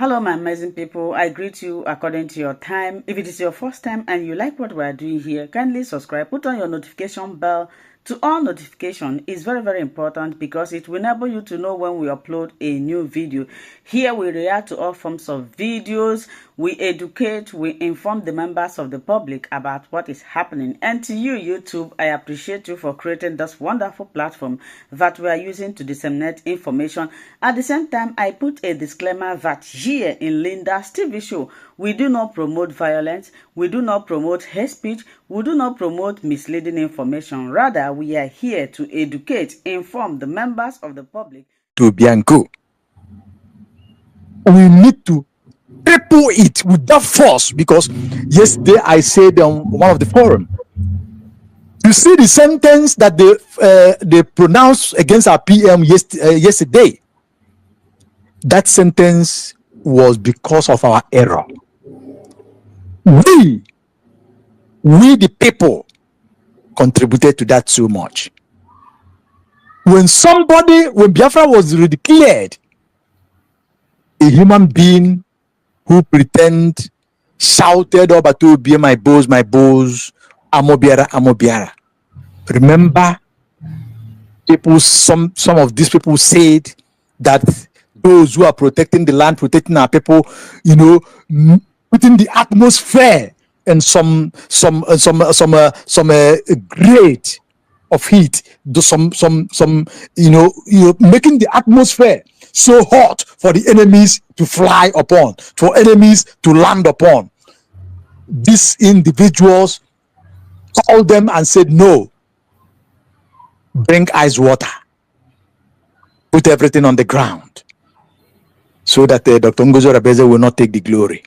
Hello, my amazing people. I greet you according to your time. If it is your first time and you like what we are doing here, kindly subscribe. Put on your notification bell to all notification. Is very, very important because it will enable you to know when we upload a new video. Here we react to all forms of videos. We educate, we inform the members of the public about what is happening. And to you, YouTube, I appreciate you for creating this wonderful platform that we are using to disseminate information. At the same time, I put a disclaimer that here in Linda's TV show, we do not promote violence, we do not promote hate speech, we do not promote misleading information. Rather, we are here to educate, inform the members of the public. To Bianco, we need to triple it with that force, because yesterday I said on one of the forum, you see the sentence that they pronounced against our PM yesterday. That sentence was because of our error. We the people contributed to that so much. When Biafra was declared, a human being who shouted over to be my boss, Amobiara, Amobiara. Remember, some of these people said that those who are protecting the land, protecting our people, putting the atmosphere and some grade of heat, making the atmosphere so hot for the enemies to fly upon, for enemies to land upon. These individuals called them and said, no, bring ice water, put everything on the ground, so that Dr. Ngozo Rabeze will not take the glory.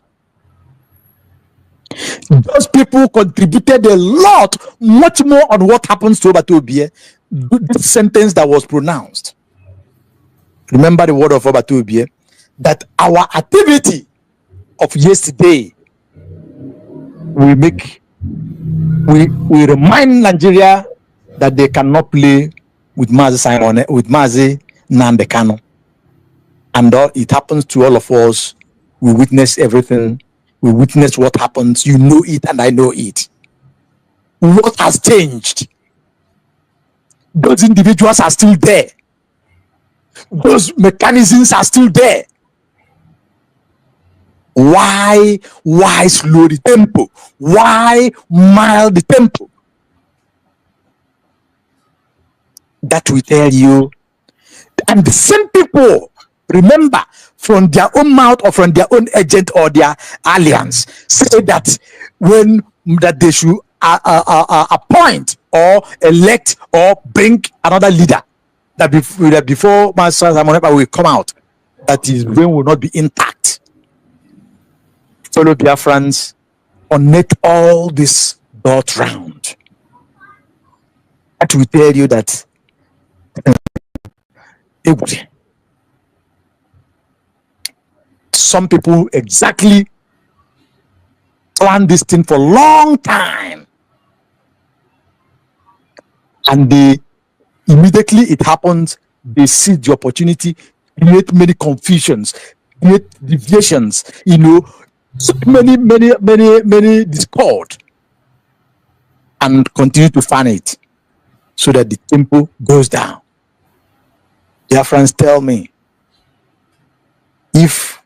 Those people contributed a lot, much more on what happens to Obatobie, this sentence that was pronounced. Remember the word of Obatobie, that our activity of yesterday we remind Nigeria that they cannot play with Mazi Nandekano. And it happens to all of us. We witness everything. We witness what happens. You know it and I know it. What has changed? Those individuals are still there. Those mechanisms are still there. Why slow the tempo? Why mild the tempo? That will tell you. And the same people, remember, from their own mouth or from their own agent or their alliance, say that that they should appoint or elect or bring another leader, that before Master Samonepa will come out, that his brain will not be intact. Fellow Biafrans, unnect all this dot round. That will tell you that some people exactly plan this thing for a long time, and they immediately it happens, they see the opportunity, create many confusions, create deviations, many discord, and continue to fan it so that the tempo goes down. Dear friends, tell me, if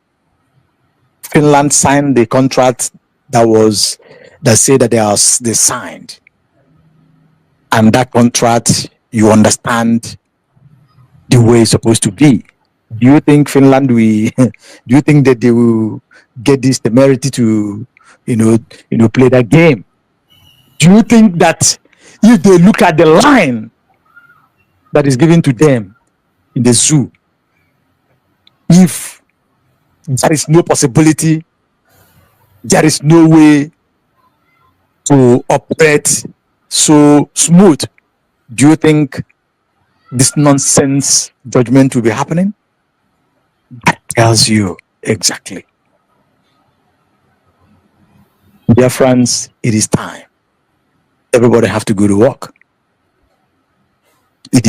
Finland signed the contract that said that they signed, and that contract, you understand the way it's supposed to be, do you think Finland do you think that they will get this temerity to play that game? Do you think that if they look at the line that is given to them in the zoo, if there is no possibility, there is no way to operate so smooth, do you think this nonsense judgment will be happening? That tells you exactly. Dear friends, it is time. Everybody have to go to work. It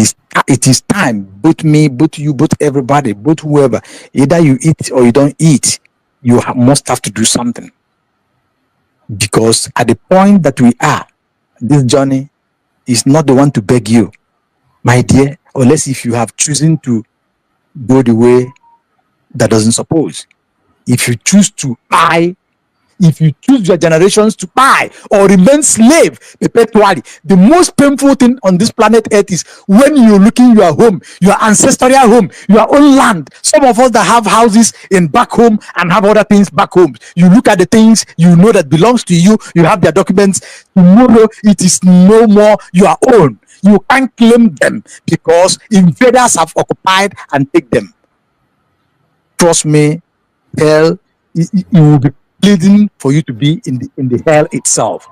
is time. Both me, both you, both everybody, both whoever. Either you eat or you don't eat. you must have to do something. Because at the point that we are, this journey is not the one to beg you, my dear, unless if you have chosen to go the way that doesn't suppose. If you choose to buy, if you choose your generations to buy or remain slave perpetually, the most painful thing on this planet Earth is when you're looking your home, your ancestral home, your own land. Some of us that have houses in back home and have other things back home, you look at the things you know that belongs to you, you have their documents. Tomorrow it is no more your own. You can't claim them because invaders have occupied and take them. Trust me, hell, it will be pleading for you to be in the hell itself,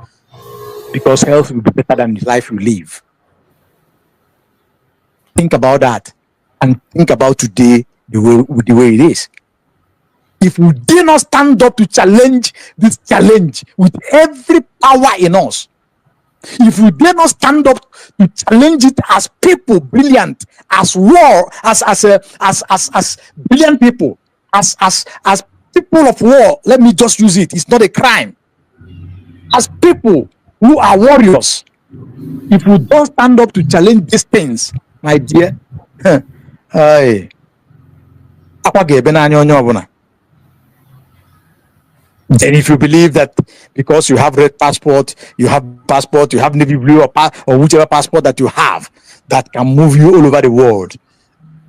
because hell will be better than the life you live. Think about that, and think about today the way it is. If we did not stand up to challenge this challenge with every power in us, if we did not stand up to challenge it as people brilliant, as war, as brilliant people, as people of war, let me just use it. It's not a crime. As people who are warriors, if we don't stand up to challenge these things, my dear, then if you believe that because you have red passport, you have navy blue or whichever passport that you have that can move you all over the world,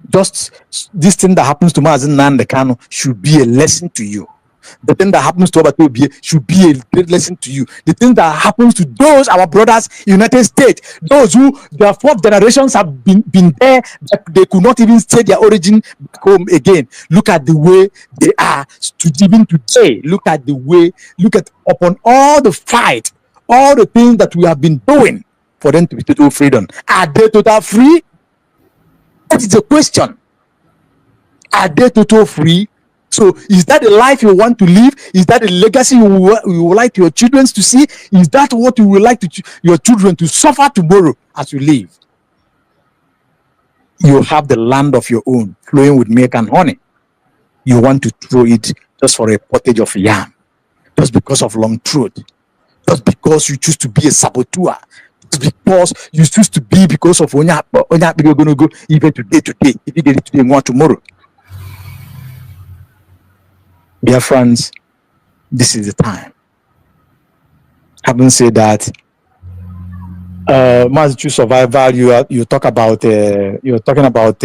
just this thing that happens to Mazen Nandekano should be a lesson to you. The thing that happens to Obatobie should be a great lesson to you. The thing that happens to those our brothers in the United States, those who their fourth generations have been there, that they could not even stay their origin back home again. Look at the way they are even today. Look at the way, upon all the fight, all the things that we have been doing for them to be total freedom. Are they total free? That is the question. Are they total free? So is that the life you want to live? Is that the legacy you would like your children to see? Is that what you would like your children to suffer tomorrow as you live? You have the land of your own, flowing with milk and honey. You want to throw it just for a pottage of yam, just because of long truth, just because you choose to be a saboteur, just because you choose to be because of onya you're going to go even today, if you get it today, want tomorrow. Dear friends, this is the time. Having said that, Massachusetts survival, you talk about you're talking about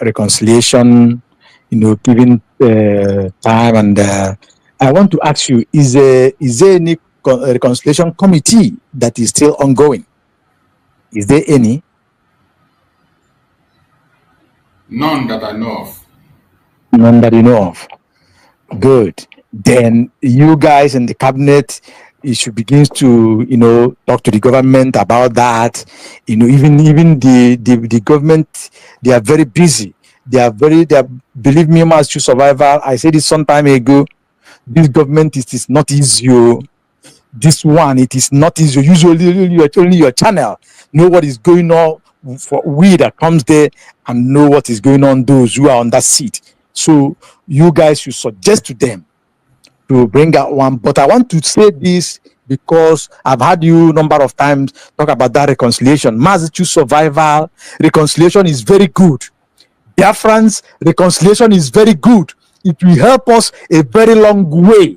reconciliation, giving time, and I want to ask you: is there any reconciliation committee that is still ongoing? Is there any? None that I know of. None that you know of. Good. Then you guys in the cabinet, you should begin to talk to the government about that. Even the government, they are very busy. Believe me, Master Survival, I said it some time ago, this government is not easy. This one, it is not easy. Usually only your channel know what is going on for we that comes there, and know what is going on those who are on that seat. So you guys should suggest to them to bring out one. But I want to say this because I've had you a number of times talk about that reconciliation. Massachusetts survival, reconciliation is very good. Dear friends, reconciliation is very good. It will help us a very long way.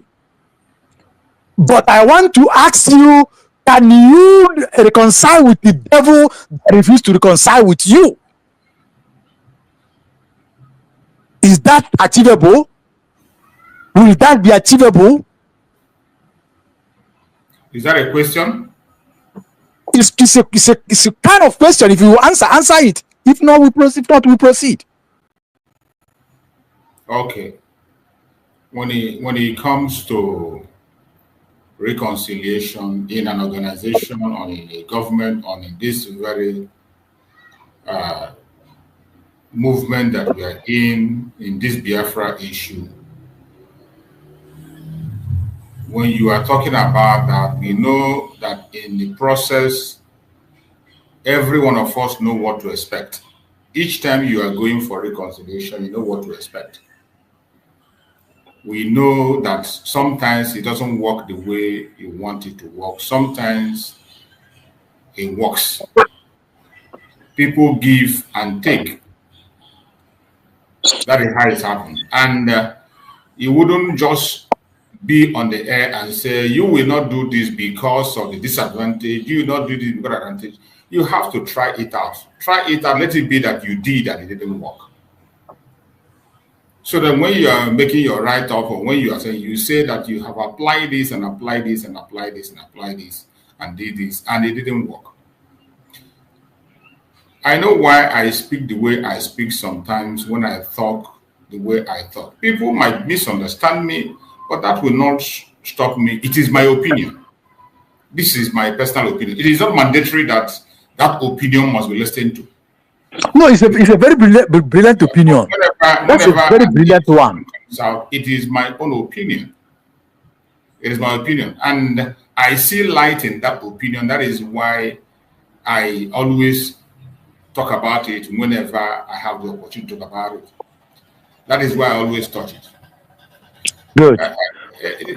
But I want to ask you, can you reconcile with the devil that refuses to reconcile with you? Is that achievable? Will that be achievable? Is that a question? It's a kind of question. If you answer it. If not, we proceed. Okay. When it comes to reconciliation in an organization or in a government or in this very movement that we are in this Biafra issue, when you are talking about that, we know that in the process, every one of us know what to expect. Each time you are going for reconciliation, you know what to expect. we know that sometimes it doesn't work the way you want it to work. Sometimes it works. People give and take. That is how it happens. And you wouldn't just be on the air and say, you will not do this because of the disadvantage. You will not do this because of the advantage. You have to try it out. Try it out. Let it be that you did and it didn't work. So then when you are making your write-up, or when you are saying, you say that you have applied this and applied this and applied this and applied this and did this and it didn't work. I know why I speak the way I speak sometimes when I talk the way I thought. People might misunderstand me, but that will not stop me. It is my opinion. This is my personal opinion. It is not mandatory that that opinion must be listened to. No, it's a very brilliant opinion. That's a very brilliant one. So it is my own opinion. It is my opinion. And I see light in that opinion. That is why I always talk about it whenever I have the opportunity to talk about it. That is why I always touch it. Good.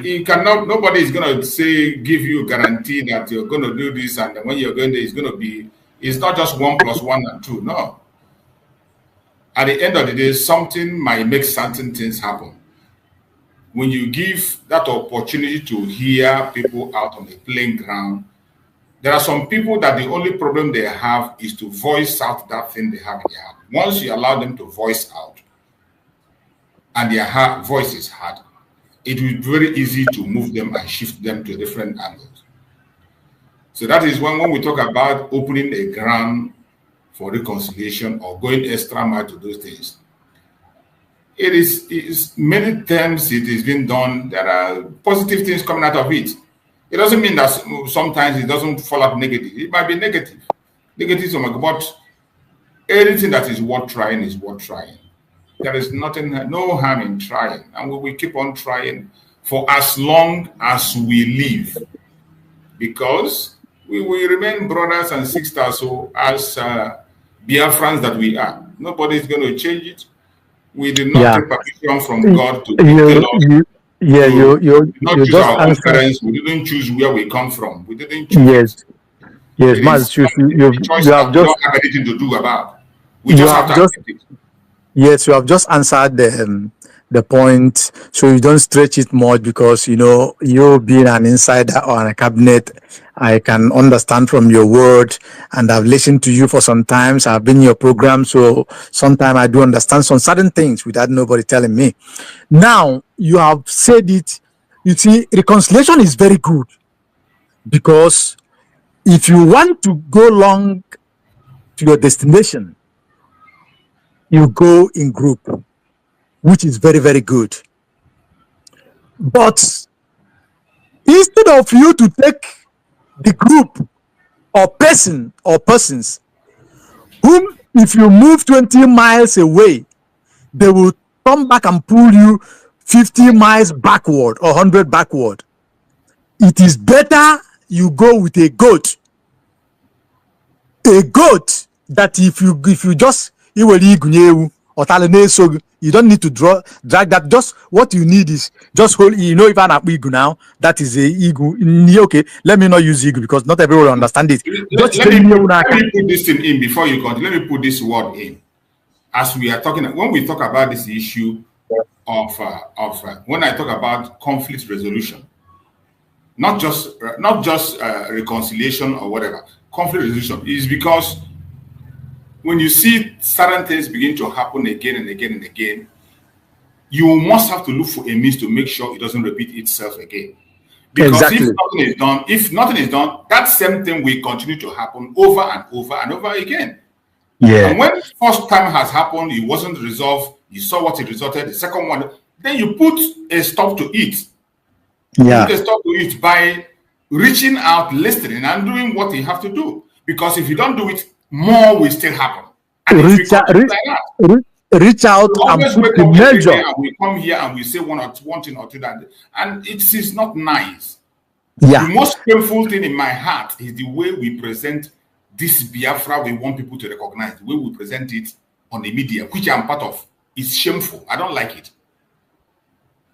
You cannot, nobody is going to say, give you a guarantee that you're going to do this, and when you're going there, it's going to be, it's not just 1 + 1 and 2. No. At the end of the day, something might make certain things happen. When you give that opportunity to hear people out on the playing ground, there are some people that the only problem they have is to voice out that thing they have in their heart. Once you allow them to voice out, and their voice is heard, it will be very easy to move them and shift them to different angles. So that is when we talk about opening a ground for reconciliation or going extra mile to those things. It is many times it is being done. There are positive things coming out of it. It doesn't mean that sometimes it doesn't fall out negative. It might be negative. Negative, but anything that is worth trying is worth trying. There is nothing, no harm in trying, and we will keep on trying for as long as we live, because we will remain brothers and sisters. So as Biafrans that we are, nobody is going to change it. We did not take permission from God to not choose our own parents. We didn't choose where we come from. We didn't choose. Yes, Mas, you have just don't have anything to do about. We just have to accept it. Yes, you have just answered the point, so you don't stretch it much, because you being an insider or a cabinet, I can understand from your word, and I've listened to you for some time. I've been in your program, so sometimes I do understand some certain things without nobody telling me. Now you have said it. You see, reconciliation is very good, because if you want to go long to your destination, you go in group, which is very, very good. But instead of you to take the group or person or persons whom, if you move 20 miles away, they will come back and pull you 50 miles backward or 100 backward, it is better you go with a goat. A goat that if you just you don't need to drag that. Just what you need is just hold. If I'm igu now, that is a igu. Okay, let me not use igu because not everyone will understand it. Let me put this thing in before you continue. Let me put this word in. As we are talking, when we talk about this issue of when I talk about conflict resolution, not just reconciliation or whatever, conflict resolution is because when you see certain things begin to happen again and again and again, you must have to look for a means to make sure it doesn't repeat itself again. Because if nothing is done, that same thing will continue to happen over and over and over again. Yeah. And when the first time has happened, it wasn't resolved, you saw what it resulted, the second one, then you put a stop to it. Yeah. You put a stop to it by reaching out, listening, and doing what you have to do. Because if you don't do it, more will still happen. And reach out and put the measure. And we come here and we say one thing or two, and it is not nice. Yeah. The most painful thing in my heart is the way we present this Biafra we want people to recognize. The way we present it on the media, which I'm part of, is shameful. I don't like it.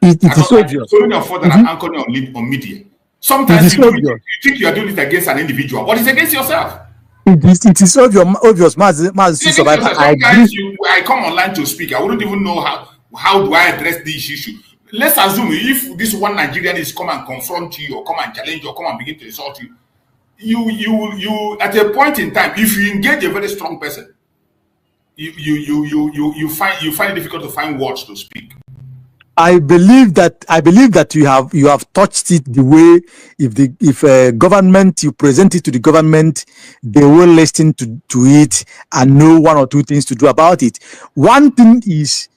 It is obvious. So many of us that are anchoring on media. Sometimes you think you are doing it against an individual, but it's against yourself. It is obvious. Sometimes I come online to speak. I wouldn't even know how do I address this issue. Let's assume if this one Nigerian is come and confront you, or come and challenge you, or come and begin to insult you, you at a point in time, if you engage a very strong person, you find it difficult to find words to speak. I believe that you have touched it the way if government, you present it to the government, they will listen to it and know one or two things to do about it. One thing is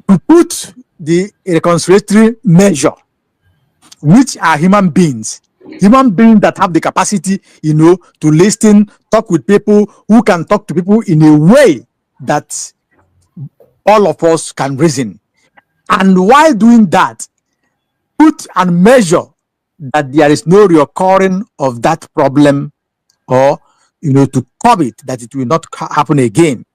to put the reconciliatory measure, which are human beings that have the capacity, to listen, talk with people, who can talk to people in a way that all of us can reason. And while doing that, put and measure that there is no reoccurring of that problem, or to curb it, that it will not happen again.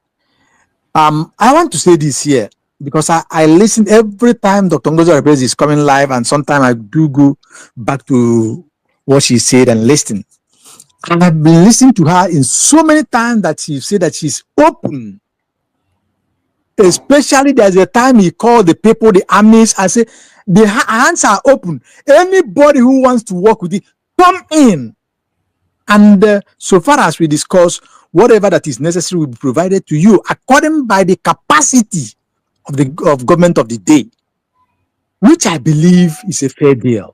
I want to say this here because I listen every time Dr. Ngozi Orebeze is coming live, and sometimes I do go back to what she said and listen. And I've been listening to her in so many times that she said that she's open. Especially there's a time he called the people, the armies, and say the hands are open. Anybody who wants to work with it, come in. And so far as we discuss, whatever that is necessary will be provided to you according by the capacity of government of the day, which I believe is a fair deal.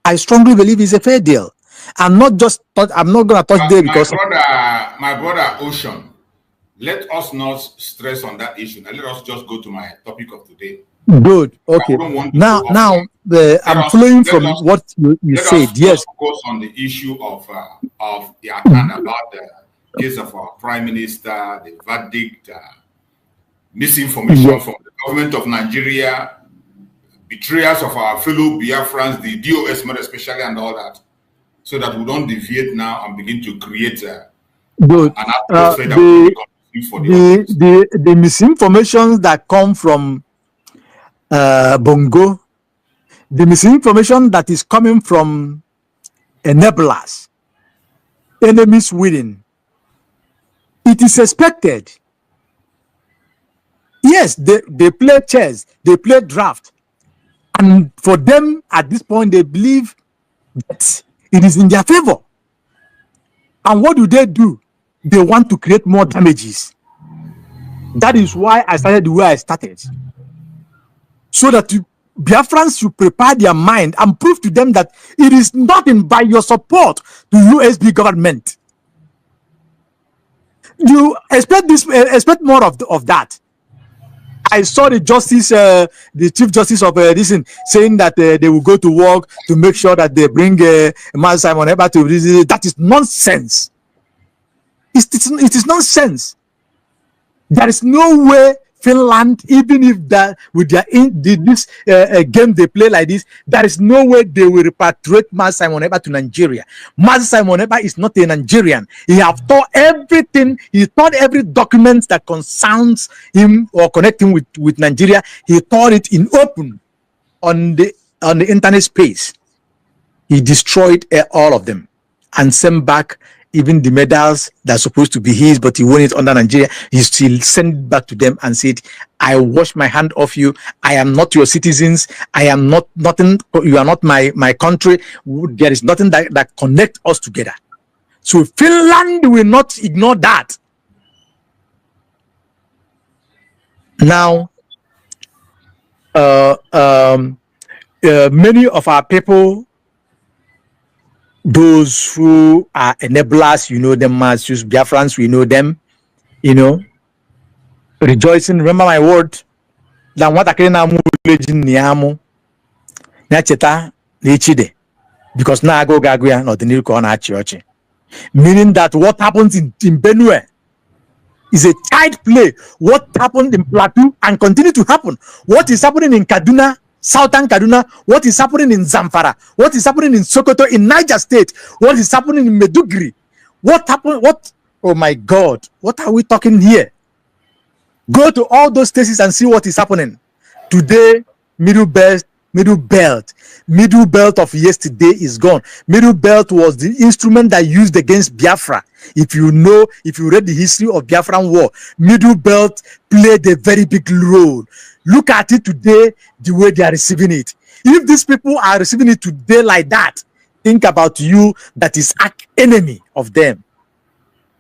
I strongly believe it's a fair deal. I'm not going to touch there because my brother Ocean. Let us not stress on that issue. Now let us just go to my topic of today. Good. Okay. Now, I'm flowing from what you said. Yes. Focus on the issue of Yatan, about the case of our Prime Minister, the verdict, misinformation from the government of Nigeria, betrayals of our fellow Biafrans, the DOS more especially, and all that, so that we don't deviate now and begin to create an atmosphere that will become the misinformation that come from Bongo, the misinformation that is coming from enablers, enemies winning, it is expected. Yes, they play chess, they play draft, and for them at this point they believe that it is in their favor. And what do? They want to create more damages. That is why I started the way I started. So that Biafrans should prepare their mind and prove to them that it is nothing by your support to USB government. You expect more of that. I saw the Chief Justice of this saying that they will go to work to make sure that they bring Mazi Simon Ekpa to this. That is nonsense. It is nonsense. There is no way Finland, even if that with this game they play like this, there is no way they will repatriate Mazi Simon Ekpa to Nigeria. Mazi Simon Ekpa is not a Nigerian. He have taught everything. He taught every document that concerns him or connect him with Nigeria. He taught it in open on the internet space. He destroyed all of them and sent back even the medals that are supposed to be his, but he won it under Nigeria. He still sent it back to them and said, I wash my hand off you. I am not your citizens. I am not nothing. You are not my country. There is nothing that connects us together. So Finland will not ignore that. Now, many of our people, those who are enablers, you know them as just Biafrans, we know them, rejoicing. Remember my word. Because now I go Gaguya, not the new corner church. Meaning that what happens in Benue is a child play. What happened in Plateau and continue to happen. What is happening in Kaduna, Southern Kaduna, what is happening in Zamfara, what is happening in Sokoto, in Niger State, what is happening in Meduguri, what happened, oh my God, what are we talking here? Go to all those places and see what is happening. Today, middle belt of yesterday is gone. Middle belt was the instrument that used against Biafra. If you read the history of Biafran war, middle belt played a very big role. Look at it today, the way they are receiving it. If these people are receiving it today like that, think about you that is enemy of them.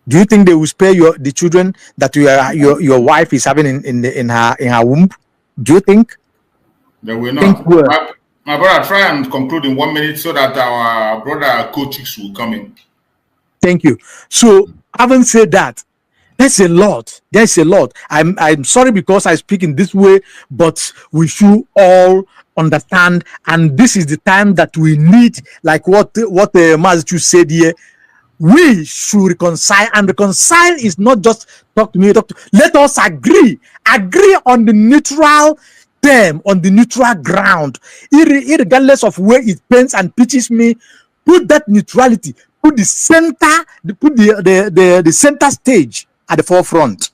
Do you think they will spare the children that your wife is having in her womb? Do you think? They will not. My brother, try and conclude in 1 minute so that our brother coaches will come in. Thank you. So, having said that, there's a lot. I'm sorry because I speak in this way, but we should all understand, and this is the time that we need, like what the Master said here. We should reconcile, and reconcile is not just talk to me. Let us agree on the neutral term, on the neutral ground, regardless of where it pains and pitches me. Put that neutrality, put the center, put the center stage at the forefront.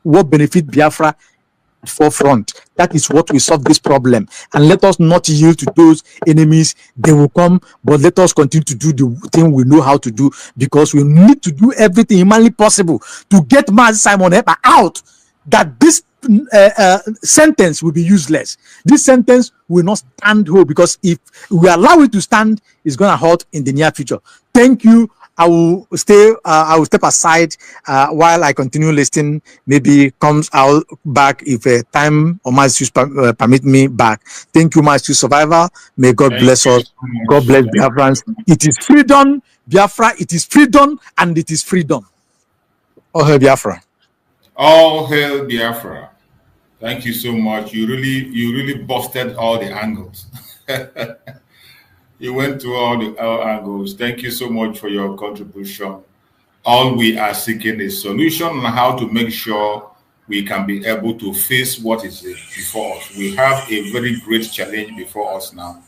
What benefit Biafra at forefront? That is what will solve this problem. And let us not yield to those enemies. They will come, but let us continue to do the thing we know how to do, because we need to do everything humanly possible to get Mazi Simon Ekpa out. That this sentence will be useless. This sentence will not stand whole, because if we allow it to stand, it's going to hurt in the near future. Thank you. I will step aside while I continue listening. Maybe comes out back if time or my permit me back. Thank you, my survivor. May God bless us. God bless Biafrans. It is freedom, Biafra. It is freedom, and it is freedom. All hail Biafra. All hail Biafra. Thank you so much. You really busted all the angles. You went to all the angles. Thank you so much for your contribution. All we are seeking is solution on how to make sure we can be able to face what is before us. We have a very great challenge before us now.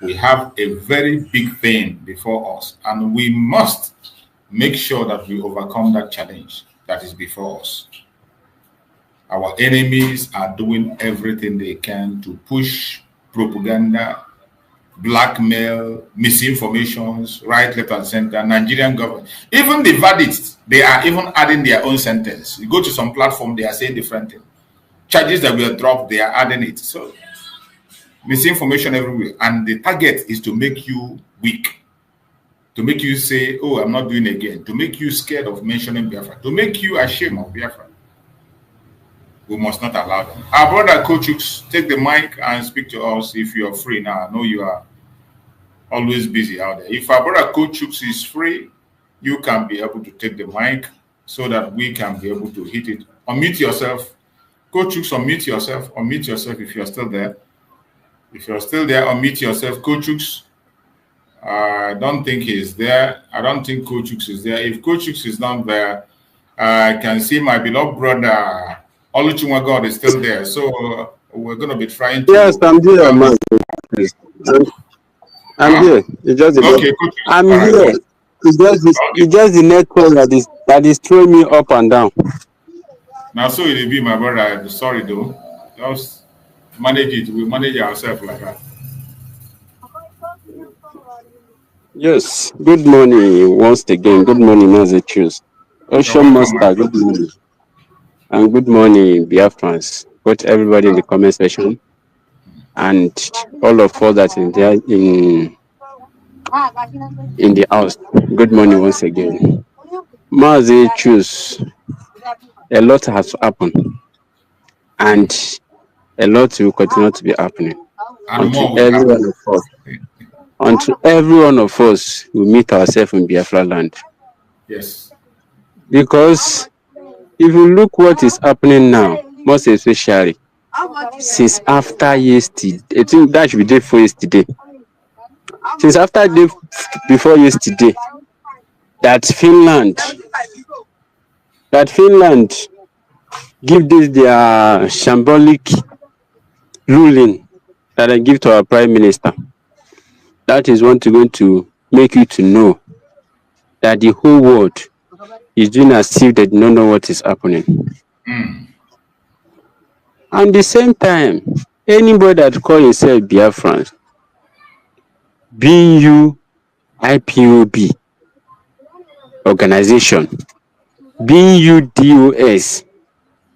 We have a very big thing before us, and we must make sure that we overcome that challenge that is before us. Our enemies are doing everything they can to push propaganda, blackmail, misinformations, right, left, and center. Nigerian government, even the verdicts, they are even adding their own sentence. You go to some platform, they are saying different things. Charges that were dropped, they are adding it. So misinformation everywhere, and the target is to make you weak, to make you say, "Oh, I'm not doing it again," to make you scared of mentioning Biafra, to make you ashamed of Biafra. We must not allow them. Our brother Kochuk, take the mic and speak to us if you are free now. I know you are always busy out there. If our brother Kochuk is free, you can be able to take the mic so that we can be able to hit it. Unmute yourself. Kochuk, unmute yourself. Unmute yourself if you're still there. If you're still there, unmute yourself. Kochuk, I don't think he's there. I don't think Kochuk is there. If Kochuk is not there, I can see my beloved brother Oluchunwa God is still there, so we're going to be trying to... Yes, I'm here, man. I'm here. It's just okay, I'm here. It's just the network that is throwing me up and down. Now, so it will be, my brother. Sorry, though. Just manage it. We manage ourselves like that. Yes. Good morning once again. Good morning, Massachusetts. Ocean Master, good morning. And good morning, Biafrans. Got everybody in the comment section, and all of us that in there in the house. Good morning once again. Mazi choose. A lot has happened, and a lot will continue to be happening until every one of us will meet ourselves in Biafra land. Yes. Because if you look what is happening now, most especially since after yesterday, I think that should be day before yesterday. Since after day before yesterday, that Finland give this their shambolic ruling that I give to our Prime Minister. That is going to make you to know that the whole world is doing as if they don't know what is happening. And at the same time, anybody that call himself Biafran, being you IPOB organization, being you DOS,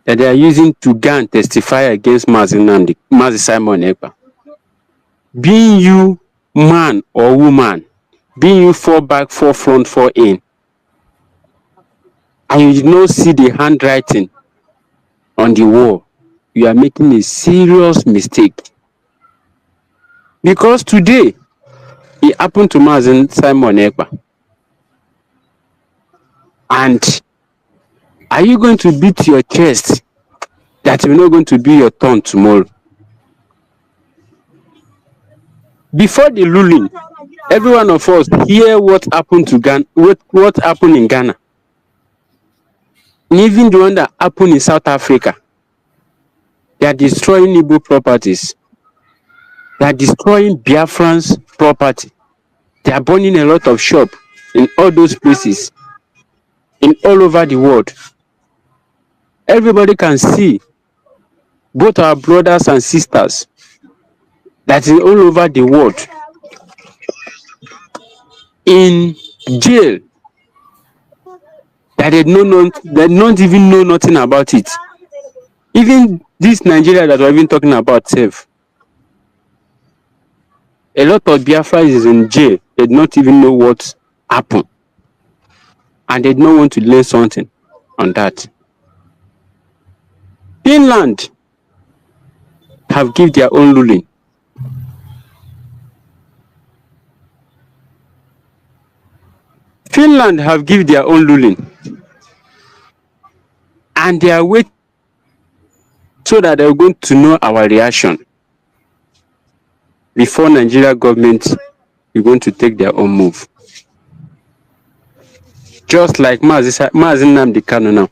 that they are using to go and testify against Mazi Simon Ekpa, being you man or woman, being you 4 back, 4 front, 4 in, and you did not see the handwriting on the wall, you are making a serious mistake. Because today, it happened to Mazi Simon Ekpa. And are you going to beat your chest that you're not going to be your turn tomorrow? Before the ruling, every one of us hear what happened to Ghana, what happened in Ghana, and even the one that happened in South Africa. They are destroying Igbo properties. They are destroying Biafran's property. They are burning a lot of shops in all those places, in all over the world. Everybody can see both our brothers and sisters that is all over the world in jail, that they don't even know nothing about it. Even this Nigeria that we're even talking about self, a lot of Biafra is in jail. They don't even know what happened, and they don't want to learn something on that. Finland have given their own ruling. Finland have given their own ruling, and they are waiting so that they're going to know our reaction before Nigeria government is going to take their own move. Just like Mazi Nnamdi Kanu now,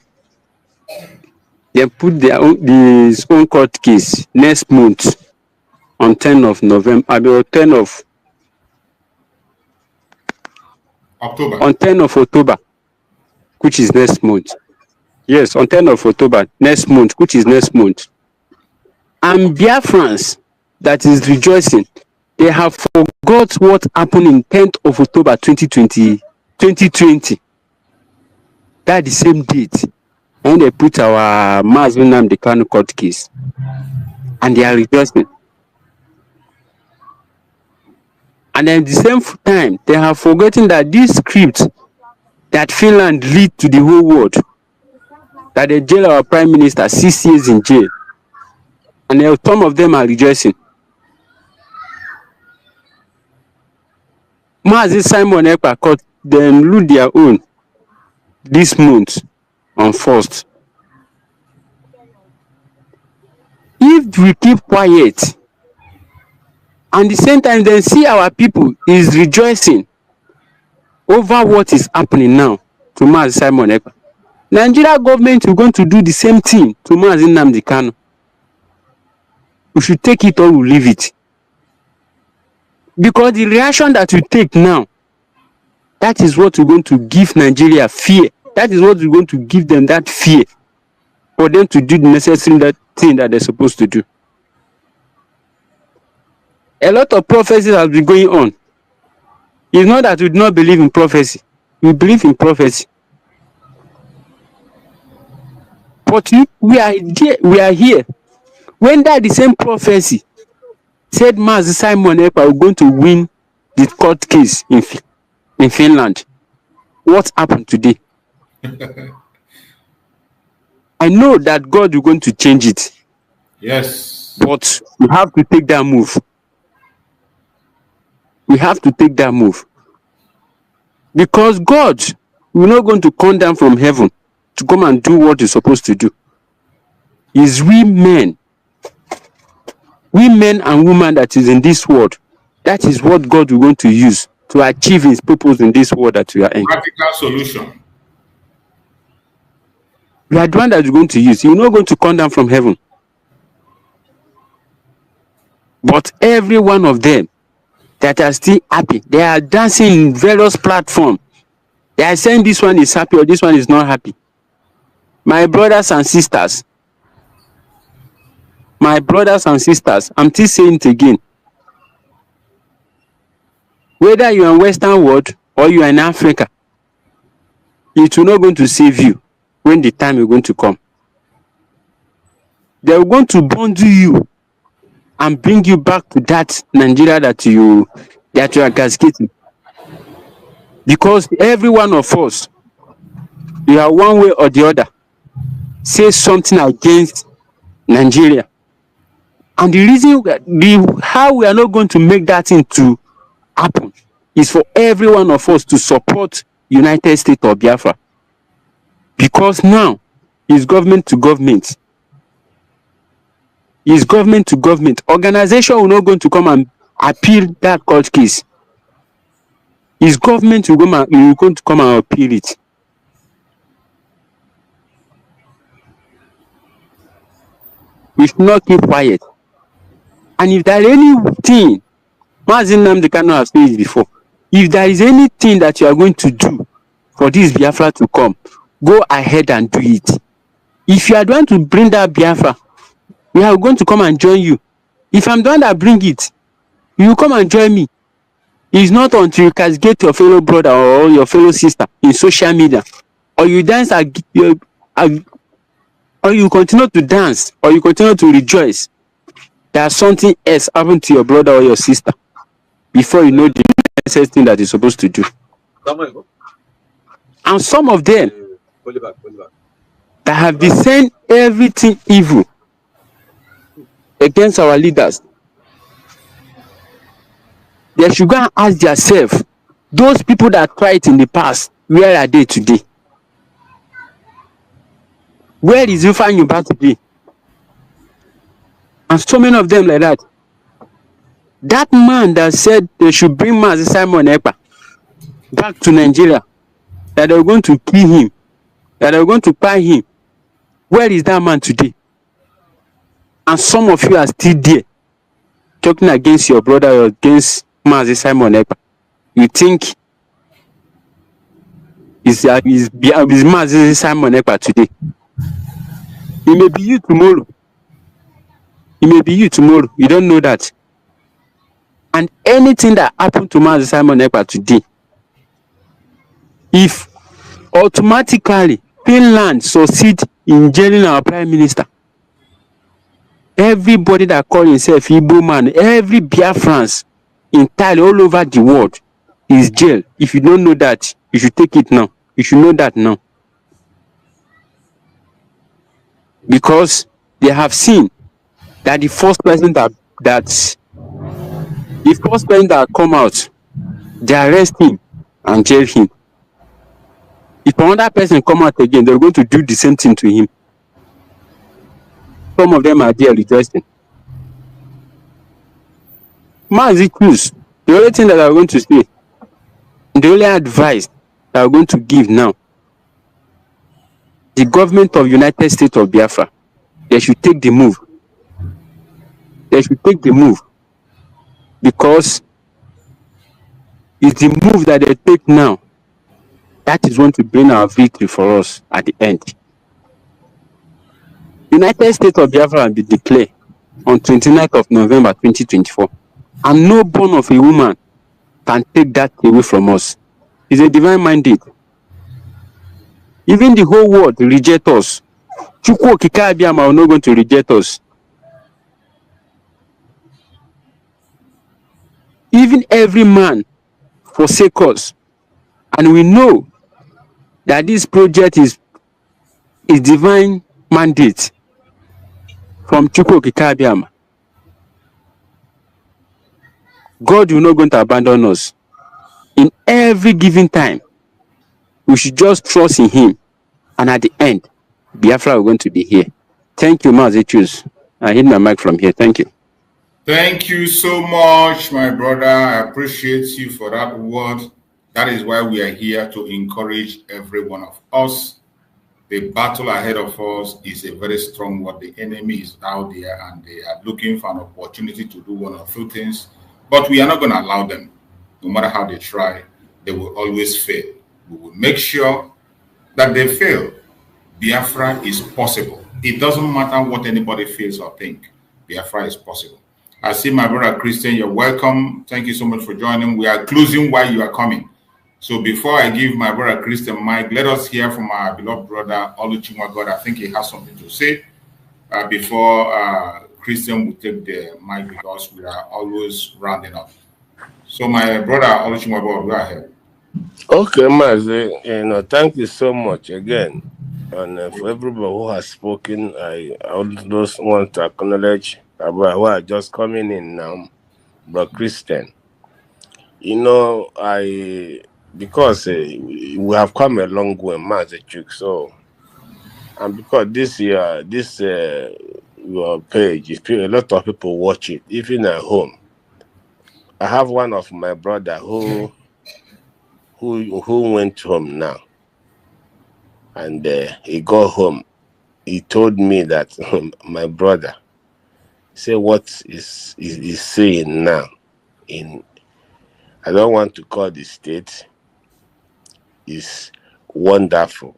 they put his own court case next month on 10th of November, or 10th of October. On 10th of October, which is next month. Yes, on 10th of October, next month, which is next month. And Biafrans that is rejoicing, they have forgot what happened in 10th of October 2020. That's the same date. And they put our Mazi Nnamdi Kanu court case. And they are rejoicing. And at the same time, they have forgotten that this script that Finland lead to the whole world, that they jail our prime minister 6 years in jail, and some of them are rejoicing. Mazi Simon Ekpa caught them lose their own this month on 1st. If we keep quiet, and the same time then see our people is rejoicing over what is happening now to Mazi Simon Ekpa, Nigeria government is going to do the same thing to Mazi Nnamdi Kanu. We should take it or we leave it. Because the reaction that we take now, that is what we're going to give Nigeria fear. That is what we're going to give them, that fear, for them to do the necessary thing that they're supposed to do. A lot of prophecies have been going on. It's not that we do not believe in prophecy. We believe in prophecy. But we are here. When that the same prophecy said Mazi Simon Ekpa was going to win the court case in Finland, what happened today? I know that God is going to change it. Yes. But we have to take that move. We have to take that move. Because God will not going to come down from heaven to come and do what he's supposed to do. It's we men and women that is in this world. That is what God is going to use to achieve his purpose in this world that we are in. Practical solution. We are the one that is going to use. You're not going to come down from heaven. But every one of them that are still happy, they are dancing in various platforms. They are saying this one is happy or this one is not happy. My brothers and sisters, My brothers and sisters, I'm still saying it again. Whether you're in Western world or you're in Africa, it will not going to save you when the time is going to come. They're going to bundle you and bring you back to that Nigeria that you are cascading. Because every one of us, you are one way or the other, say something against Nigeria. And the reason how we are not going to make that thing to happen is for every one of us to support United States of Biafra. Because now it's government to government. It's government to government. Organization will not going to come and appeal that court case. It's government will going to come and appeal it. We should not keep quiet. And if there is anything, Mazi Nnamdi Kanu has said it before, if there is anything that you are going to do for this Biafra to come, go ahead and do it. If you are going to bring that Biafra, we are going to come and join you. If I'm the one that bring it, you will come and join me. It's not until you castigate your fellow brother or your fellow sister in social media, or you dance or you continue to dance, or you continue to rejoice that something else happened to your brother or your sister before you know the necessary thing that you're supposed to do. And some of them that have been saying everything evil against our leaders, they should go and ask themselves, those people that tried it in the past, where are they today? Where is Ifeanyi today? And so many of them like that. That man that said they should bring Mazi Simon Ekpa back to Nigeria, that they were going to kill him, that they were going to buy him, where is that man today? And some of you are still there talking against your brother or against Mazi Simon Ekpa. You think is Mazi Simon Ekpa today? It may be you tomorrow. It may be you tomorrow. You don't know that. And anything that happened to Mazi Simon Ekpa today, if automatically Finland succeed in jailing our prime minister, everybody that call himself Igbo man, every Biafrans entirely all over the world is jail. If you don't know that, you should take it now. You should know that now. Because they have seen that the first person that come out, they arrest him and jail him. If another person come out again, they're going to do the same thing to him. Some of them are there rejoicing. Mazi choose. The only thing that I'm going to say, the only advice that I'm going to give now, the government of United States of Biafra, they should take the move. They should take the move. Because it's the move that they take now that is going to bring our victory for us at the end. United States of Biafra will be declared on 29th of November 2024. And no born of a woman can take that away from us. It's a divine mandate. Even the whole world reject us. SH0CK are not going to reject us. Even every man forsake us. And we know that this project is divine mandate from SH0CK. God will not going to abandon us. In every given time, we should just trust in him. And at the end, Biafra is going to be here. Thank you, Mazi Choose. I hit my mic from here. Thank you. Thank you so much, my brother. I appreciate you for that word. That is why we are here, to encourage every one of us. The battle ahead of us is a very strong one. The enemy is out there and they are looking for an opportunity to do one or two things. But we are not going to allow them. No matter how they try, they will always fail. We will make sure that they fail. Biafra is possible. It doesn't matter what anybody feels or think. Biafra is possible. I see my brother Christian, you're welcome. Thank you so much for joining. We are closing while you are coming. So before I give my brother Christian mic, let us hear from our beloved brother Oluchimwa. I think he has something to say before Christian will take the mic, because we are always rounding up. So my brother Oluchimwa, go ahead. Okay, Mazi, thank you so much again. And for everybody who has spoken, I also want to acknowledge about who are just coming in now, but Christian. Because we have come a long way, Mazi, so, and because this year, your page, a lot of people watch it, even at home. I have one of my brother who went home now, and he got home. He told me that my brother say what is saying now in, I don't want to call the state, is wonderful.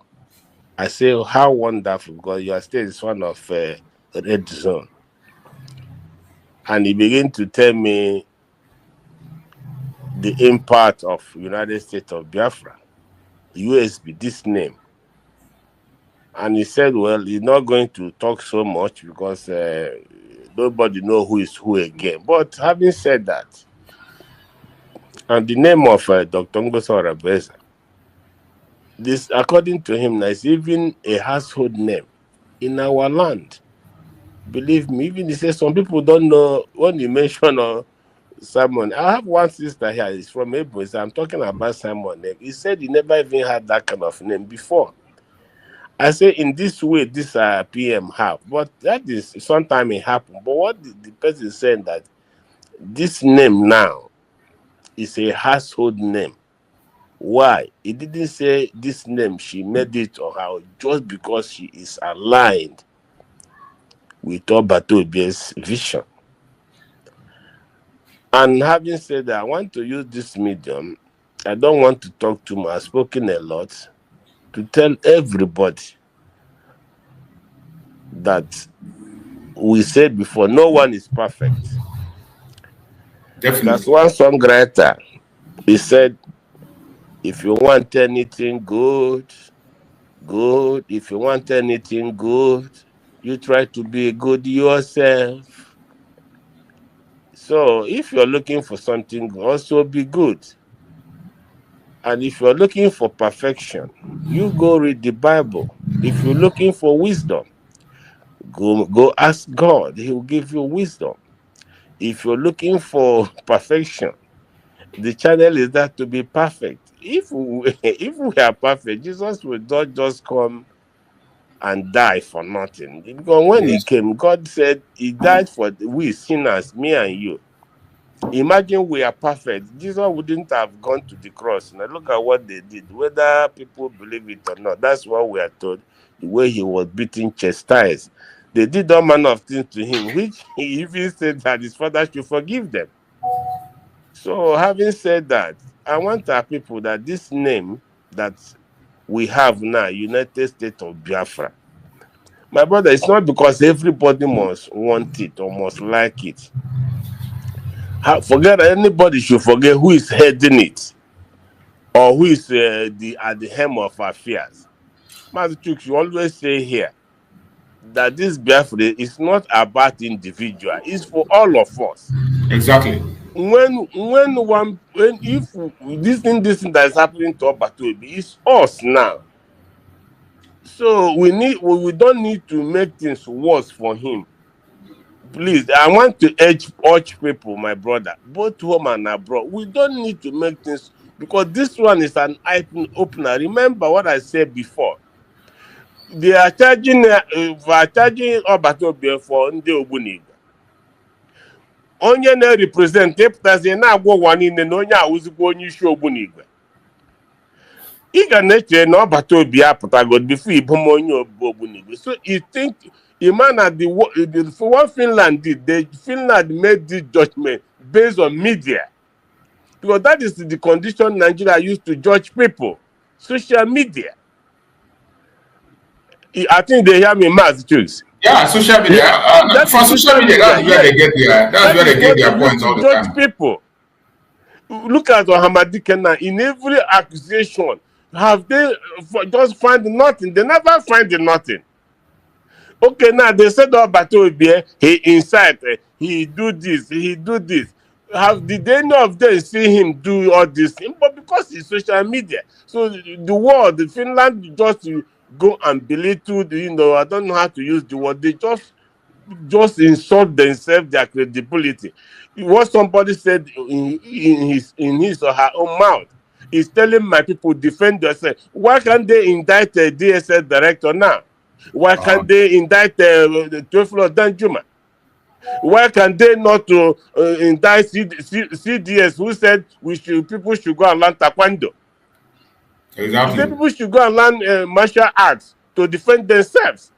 I say, how wonderful? Because your state is one of red zone. And he began to tell me the impact of United States of Biafra, USB, this name. And he said, well, he's not going to talk so much because nobody knows who is who again. But having said that, and the name of Dr. Ngoso Rabeza, this, according to him, is even a household name in our land. Believe me, even he says some people don't know when you mention Simon. I have one sister here, he's from Ebony. I'm talking about Simon name. He said he never even had that kind of name before. I say in this way, this PM have, but that is sometime it happened. But what the person is saying that this name now is a household name. Why? He didn't say this name, she made it or how, just because she is aligned with Obatobi's vision. And having said that, I want to use this medium. I don't want to talk too much. I've spoken a lot to tell everybody that we said before, no one is perfect. Definitely. That's one songwriter. He said, if you want anything good. If you want anything good, you try to be good yourself. So if you're looking for something, also be good. And if you're looking for perfection, you go read the Bible. If you're looking for wisdom, go ask God. He will give you wisdom. If you're looking for perfection, the channel is that to be perfect. If we are perfect, Jesus will not just come and die for nothing. Because when he came, God said he died for we sinners, me and you. Imagine we are perfect. Jesus wouldn't have gone to the cross. Now look at what they did. Whether people believe it or not, that's what we are told. The way he was beaten, chastised. They did all manner of things to him, which he even said that his father should forgive them. So having said that, I want our people that this name that we have now, United States of Biafra, my brother, it's not because everybody must want it or must like it. Forget anybody should forget who is heading it or who is at the helm of affairs. Master Chuk, you always say here that this Biafra is not about individual; it's for all of us. Exactly. If this thing that is happening to Obatobi is us now. So we don't need to make things worse for him. Please, I want to urge people, my brother, both home and abroad. We don't need to make things, because this one is an eye opener. Remember what I said before. They are charging Obatobi for Ndị Ogbunigwe. Onye na-represent pụtazie na-agwa ụwa niile na onye awụzikwa onye isi Ogbunigwe. Ị ga na-eche na Obatobi apụtago before ibom onye Ogbunigwe. So you think Imagine for what Finland did, Finland made this judgment based on media. Because that is the condition Nigeria used to judge people. Social media. I think they hear me, Master Chooks. Yeah, social media. That For is social media, that's where they get their that is what they use points all to the judge time. people. Look at Ohamadike now. In every accusation, have they just find nothing? They never find nothing. Okay, now they said Bato he incited, he do this, he do this. Did any of them see him do all this thing? But because it's social media, so the world, the Finland just go and belittle, I don't know how to use the word. They just insult themselves, their credibility. What somebody said in his or her own mouth is telling my people defend yourself. Why can't they indict a DSS director now? Why can't they indict Teofilo Danjuma? Why can they not indict CDS who said people should go and learn taekwondo? He said people should go and learn martial arts to defend themselves.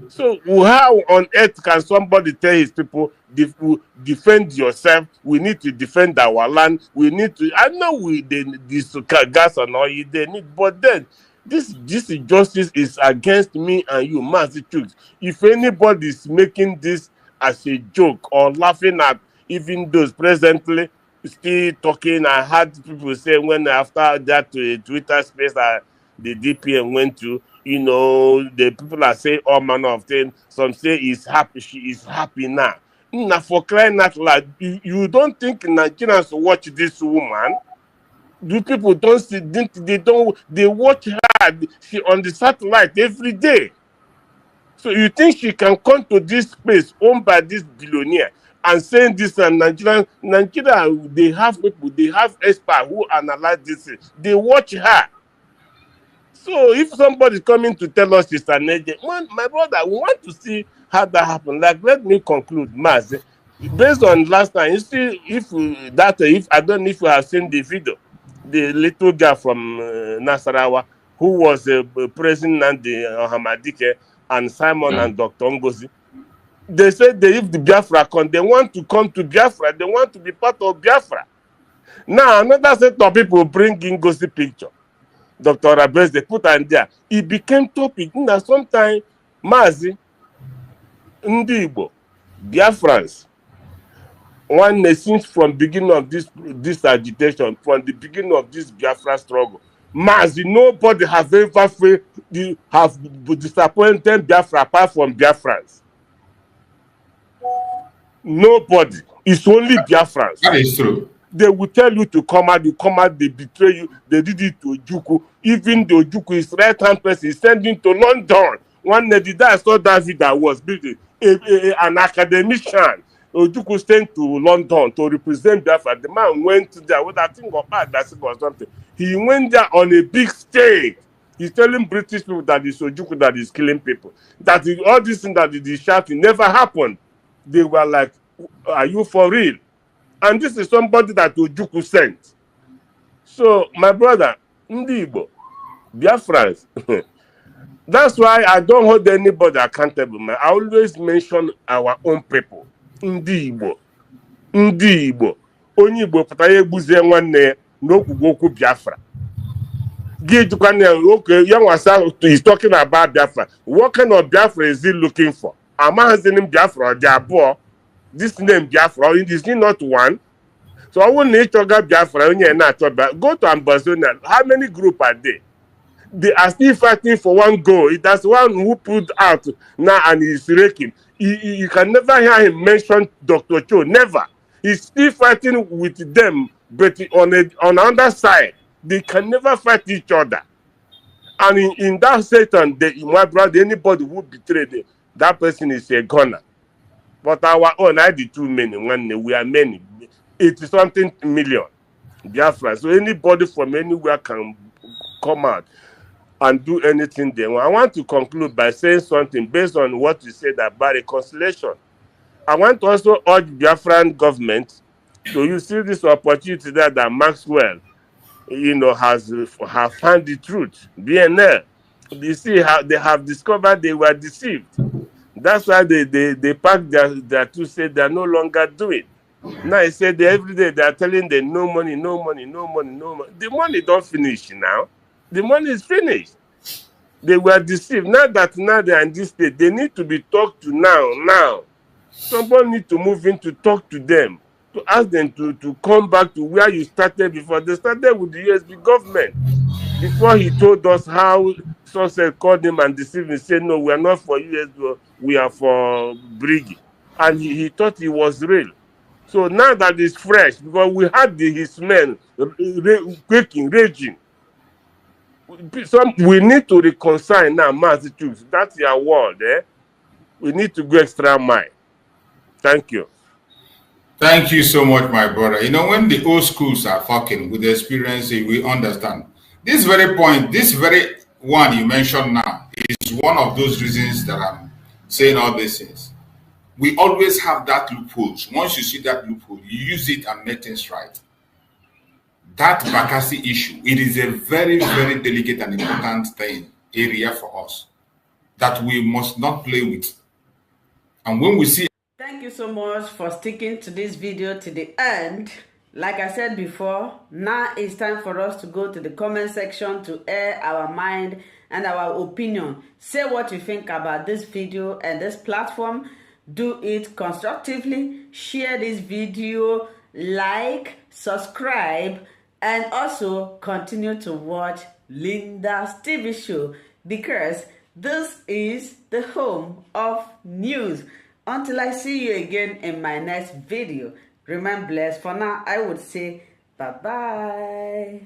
So how on earth can somebody tell his people, defend yourself? We need to defend our land. We need to. I know this gas and oil they need, but then this justice is against me and you, Massachusetts. If anybody is making this as a joke or laughing at even those presently still talking, I heard people say when after that Twitter space the DPM went to, the people are saying all manner of things. Some say he's happy, she is happy now. Now for crying out loud, you don't think Nigerians watch this woman? Do people don't see? They watch her? She on the satellite every day. So you think she can come to this place owned by this billionaire and saying this and Nigeria, they have people, they have experts who analyze this. They watch her. So if somebody coming to tell us it's an agent, my brother, we want to see how that happen. Like, let me conclude, Maz. Based on last time, you see, if I don't know if you have seen the video, the little girl from Nasarawa who was praising Nandi Hamadike and Simon and Dr. Ngozi. They said if the Biafra come, they want to come to Biafra, they want to be part of Biafra. Now another set of people bring in Ngozi picture. Dr. Rabes, they put on there. It became topic. Now sometimes, Mazi, Ndi Igbo, Biafrans, one nation from beginning of this agitation, from the beginning of this Biafra struggle, Mazi, nobody have ever have disappointed Biafra apart from Biafrans. Nobody. It's only Biafrans. That is true. They will tell you to come out, they betray you, they did it to Ojukwu. Even the Ojukwu, his right-hand person, is sending to London. One day I saw that video was building an academician. Ojukwu sent to London to represent Biafra. The man went there with, I think, or something. He went there on a big stage. He's telling British people that it's Ojukwu that is killing people. That all this thing that is shouting never happened. They were like, are you for real? And this is somebody that Ojukwu sent. So, my brother, Ndi Igbo, Biafrans, that's why I don't hold anybody accountable, man. I always mention our own people. Ndi Igbo. Ndi Igbo. Onye Igbo pụtara egbuzie nwanne n'okwugwu okwu Biafra. Okay, young Wasa is talking about Biafra. What kind of Biafra is he looking for? Amazing Biafra or Diabo? This name Biafra, is he not one? So I won't need to go Biafra when you're not about. Go to Ambazonia. How many groups are there? They are still fighting for one goal. That's one who pulled out now and he's raking. You can never hear him mention Dr. Cho. Never. He's still fighting with them, but on another side, they can never fight each other. And in that Satan, my brother, anybody who betrayed that person is a gunner. But our own, I did too many. We are many. 80-something million Biafra. So anybody from anywhere can come out and do anything they want. I want to conclude by saying something based on what you said about reconciliation. I want to also urge Biafran government to use this opportunity that Maxwell, have found the truth. BNL, you see how they have discovered they were deceived. That's why they packed their two, said they're no longer doing. Now he said every day they are telling them no money, no money, no money, no money. The money don't finish now. The money is finished. They were deceived. Now they are in this state, they need to be talked to now. Somebody need to move in to talk to them, to ask them to come back to where you started before. They started with the USB government. Before he told us how Sunset called him and deceived him, said, no, we are not for USB, we are for Briggy. And he thought he was real. So now that it's fresh, because we had his men quaking, raging. We need to reconcile now, Massachusetts. That's your world, eh? We need to go extra mile. Thank you. Thank you so much, my brother. You know, when the old schools are fucking with the experience, we understand. This very point, this very one you mentioned now, is one of those reasons that I'm saying all these things. We always have that loopholes. Once you see that loophole, you use it and make things right. That Bakassi issue, it is a very, very delicate and important area for us that we must not play with. And when we see... Thank you so much for sticking to this video to the end. Like I said before, now it's time for us to go to the comment section to air our mind and our opinion. Say what you think about this video and this platform. Do it constructively. Share this video, like, subscribe, and also continue to watch Linda's TV show, because this is the home of news. Until I see you again in my next video, remain blessed. For now, I would say bye-bye.